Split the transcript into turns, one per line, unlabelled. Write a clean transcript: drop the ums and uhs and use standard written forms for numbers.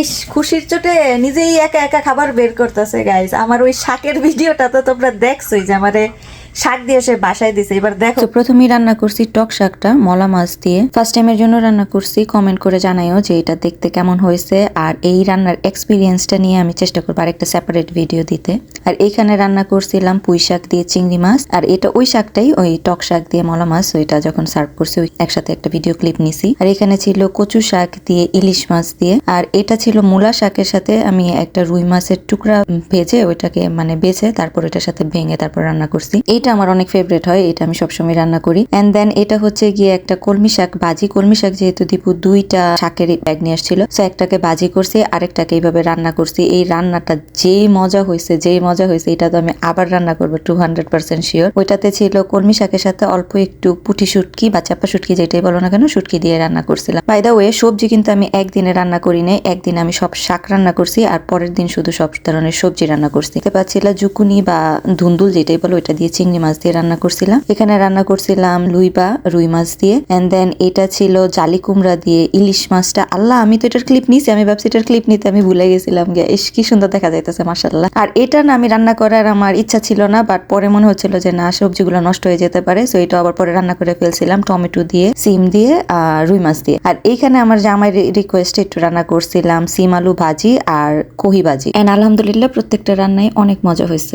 ইস, খুশির চোটে নিজেই একা একা খাবার বের করতেছে গাইস। আমার ওই শাকের ভিডিওটা তো তোমরা দেখছোই যে আমারে শাক দিয়ে সে বাসায় দিছে। এবার দেখো,
তো প্রথমেই রান্না করছি টক শাকটা মলা মাছ দিয়ে। ফার্স্ট টাইমের জন্য রান্না করছি, কমেন্ট করে জানাইও যে এটা দেখতে কেমন হয়েছে। আর এই রান্নার এক্সপিরিয়েন্সটা নিয়ে আমি চেষ্টা করবো আরেকটা সেপারেট ভিডিও দিতে। আর এইখানে রান্না করছিলাম পুঁই শাক দিয়ে চিংড়ি মাছ, আর এটা ওই শাকটাই, ওই টক শাক দিয়ে মলা মাছ, ওইটা যখন সার্ভ করছি ওই একসাথে একটা ভিডিও ক্লিপ নিছি। আর এখানে ছিল কচু শাক দিয়ে ইলিশ মাছ দিয়ে, আর এটা ছিল মূলা শাকের সাথে আমি একটা রুই মাছের টুকরা ভেজে ওইটাকে মানে বেছে তারপর এটার সাথে ভেঙে তারপর রান্না করছি। এটা আমার অনেক ফেভারিট হয়, এটা আমি সবসময় রান্না করি। এন্ড দেন এটা হচ্ছে গিয়ে একটা কলমি শাক ভাজি। কলমি শাক যেহেতু দীপু দুইটা শাকের ব্যাগ নিয়ে আসছিল, সো একটাকে ভাজি করছি আর একটাকে এইভাবে রান্না করছি। এই রান্নাটা যেই মজা হয়েছে এটা তো আমি আবার রান্না করবো 200% শিওর। ওইটাতে ছিল কলমি শাকের সাথে অল্প একটু পুঁটি শুটকি বা চাপা শুটকি যেটাই বলো না কেন, শুটকি দিয়ে রান্না করছিলাম। বাই দা ওয়ে, সবজি কিন্তু আমি একদিনে রান্না করি নাই, একদিন আমি সব শাক রান্না করছি আর পরের দিন শুধু সব ধরনের সবজি রান্না করছি। দেখতে পাচ্ছিলাম জুকুনি বা ধুন্দুল যেটাই বলো, ওইটা দিয়ে চিংড়ি মাছ দিয়ে রান্না করছিলাম। এখানে রান্না করছিলাম রুই মাছ দিয়ে। এন্ড দেন এটা ছিল জালি কুমড়া দিয়ে ইলিশ মাছটা। আল্লাহ, আমি তো এটার ক্লিপ নিছি, আমি ভাবছি এটার ক্লিপ নিতে আমি ভুলে গেছিলাম। ইস, কি সুন্দর দেখা যাইতেছে মাশাআল্লাহ। আর এটা না আমি রান্না করার আমার ইচ্ছা ছিল না, বাট পরে মনে হচ্ছিল যে না, সবজিগুলো নষ্ট হয়ে যেতে পারে, সো এটা আবার পরে রান্না করে ফেলছিলাম টমেটো দিয়ে, সিম দিয়ে আর রুই মাছ দিয়ে। আর এইখানে আমার জামাই রিকোয়েস্টে একটু রান্না করছিলাম সিম আলু ভাজি আর কহি ভাজি। এন্ড আলহামদুলিল্লাহ প্রত্যেকটা রান্নায় অনেক মজা হয়েছে।